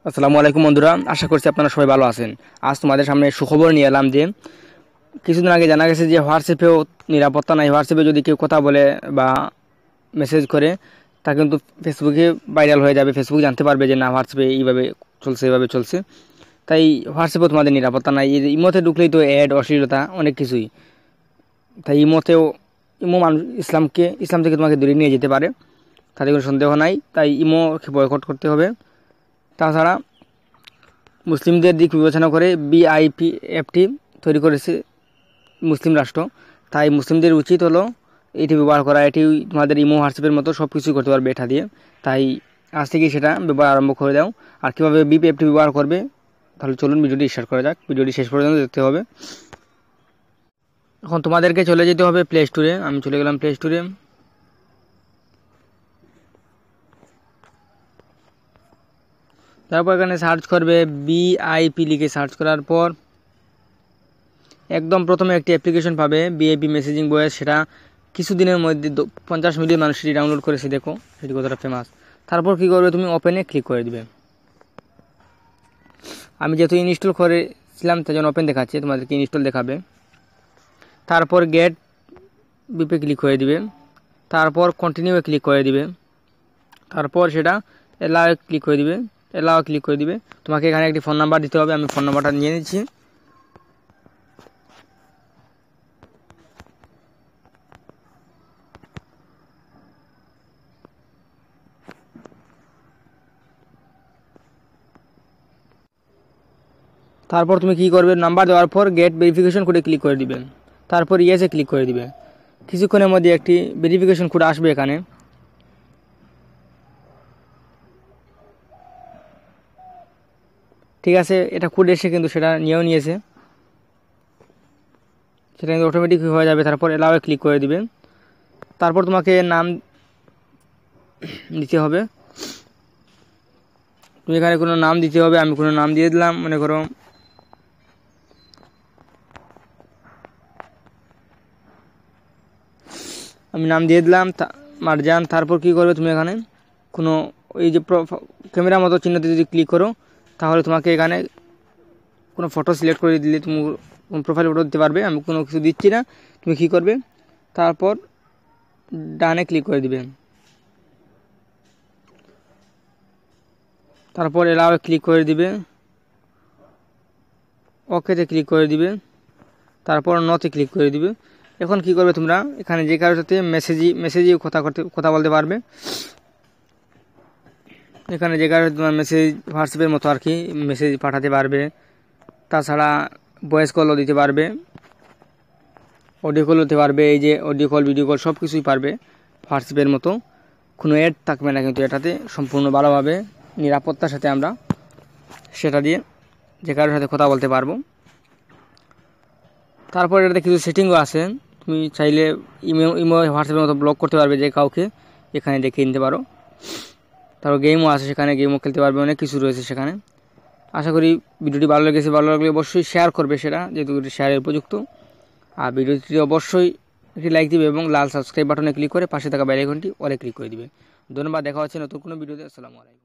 আসসালামু আলাইকুম বন্ধুরা, আশা করছি আপনারা সবাই ভালো আছেন। আজ তোমাদের সামনে সুখবর নিয়ে এলাম যে কিছুদিন আগে জানা গেছে যে হোয়াটসঅ্যাপেও নিরাপত্তা নাই। হোয়াটসঅ্যাপে যদি কেউ কথা বলে বা মেসেজ করে তা কিন্তু ফেসবুকে ভাইরাল হয়ে যাবে। ফেসবুক জানতে পারবে যে না, হোয়াটসঅ্যাপে এইভাবে চলছে, এইভাবে চলছে। তাই হোয়াটসঅ্যাপেও তোমাদের নিরাপত্তা নাই। ইমোতে ঢুকলেই তো অ্যাড, অশ্লীলতা, অনেক কিছুই। তাই ইমো মানুষ ইসলাম থেকে তোমাকে দূরে নিয়ে যেতে পারে, তাতে কোনো সন্দেহ নাই। তাই ইমোকে বয়কট করতে হবে। তাছাড়া মুসলিমদের দিক বিবেচনা করে BIP অ্যাপটি তৈরি করেছে মুসলিম রাষ্ট্র। তাই মুসলিমদের উচিত হলো এটি ব্যবহার করা। এটি তোমাদের ইমো, হোয়াটসঅ্যাপের মতো সব কিছুই করতে পারবে এটা দিয়ে। তাই আজ থেকেই সেটা ব্যবহার আরম্ভ করে দাও। আর কীভাবে BIP অ্যাপটি ব্যবহার করবে, তাহলে চলুন ভিডিওটি স্টার্ট করা যাক। ভিডিওটি শেষ পর্যন্ত দেখতে হবে। এখন তোমাদেরকে চলে যেতে হবে প্লে স্টোরে। আমি চলে গেলাম প্লে স্টোরে। তারপর এখানে সার্চ করবে BIP লিখে। সার্চ করার পর একদম প্রথমে একটি অ্যাপ্লিকেশন পাবে, BIP মেসেজিং ভয়েস। সেটা কিছুদিনের মধ্যে 50 মিলিয়ন মানুষ সেটি ডাউনলোড করেছে। দেখো সেটি কতটা ফেমাস। তারপর কী করবে, তুমি ওপেনে ক্লিক করে দিবে। আমি যেহেতু ইনস্টল করেছিলাম তাই জন্য ওপেন দেখাচ্ছে, তোমাদেরকে ইনস্টল দেখাবে। তারপর গেট বিপে ক্লিক করে দিবে। তারপর কন্টিনিউয়ে ক্লিক করে দিবে। তারপর সেটা এলাও ক্লিক করে দিবে। তোমাকে এখানে একটি ফোন নাম্বার দিতে হবে। আমি ফোন নাম্বারটা নিয়ে নিচ্ছি। তারপর তুমি কি করবে, নাম্বার দেওয়ার পর গেট ভেরিফিকেশন কোডে ক্লিক করে দিবে। তারপর ইয়েসে ক্লিক করে দিবে। কিছুক্ষণের মধ্যে একটি ভেরিফিকেশন কোড আসবে এখানে। ঠিক আছে, এটা কোড এসে কিন্তু সেটা নিয়েছে, সেটা কিন্তু অটোমেটিক হয়ে যাবে। তারপর এলাওয়ে ক্লিক করে দিবে। তারপর তোমাকে নাম দিতে হবে। তুমি এখানে কোনো নাম দিতে হবে। আমি কোনো নাম দিয়ে দিলাম, মনে করো আমি নাম দিয়ে দিলাম মারজান। তারপর কি করবে, তুমি এখানে কোনো ওই যে ক্যামেরা মতো চিহ্নতে যদি ক্লিক করো, তাহলে তোমাকে এখানে কোনো ফটো সিলেক্ট করে দিলে তুমি প্রোফাইল ফটো দিতে পারবে। আমি কোনো কিছু দিচ্ছি না। তুমি কী করবে, তারপর ডানে ক্লিক করে দিবে। তারপর এলাওয়ে ক্লিক করে দিবে। ওকেতে ক্লিক করে দিবে। তারপর নতে ক্লিক করে দিবে। এখন কি করবে, তোমরা এখানে যে কারোর সাথে মেসেজে কথা বলতে পারবে। এখানে যে কারোর তোমার মেসেজ হোয়াটসঅ্যাপের মতো আর কি মেসেজ পাঠাতে পারবে। তাছাড়া ভয়েস কলও দিতে পারবে, অডিও কল দিতে পারবে। এই যে অডিও কল, ভিডিও কল সব কিছুই পারবে হোয়াটসঅ্যাপের মতো। কোনো অ্যাড থাকবে না কিন্তু এটাতে। সম্পূর্ণ ভালোভাবে নিরাপত্তার সাথে আমরা সেটা দিয়ে যে কারোর সাথে কথা বলতে পারবো। তারপর এটাতে কিছু সেটিংও আছে। তুমি চাইলে ইমো হোয়াটসঅ্যাপের মতো ব্লক করতে পারবে যে কাউকে, এখানে দেখে নিতে পারো। তারপর গেমও আছে, সেখানে গেমও খেলতে পারবে। অনেক কিছু রয়েছে সেখানে। আশা করি ভিডিওটি ভালো লাগলে অবশ্যই শেয়ার করবে সেটা, যেহেতু শেয়ারের উপযুক্ত। আর ভিডিওটি অবশ্যই একটি লাইক দিবে এবং লাল সাবস্ক্রাইব বাটনে ক্লিক করে পাশে থাকা বেল আইকনটি অলে ক্লিক করে দিবে। ধন্যবাদ। দেখা হচ্ছে নতুন কোনো ভিডিওতে। আসসালামু আলাইকুম।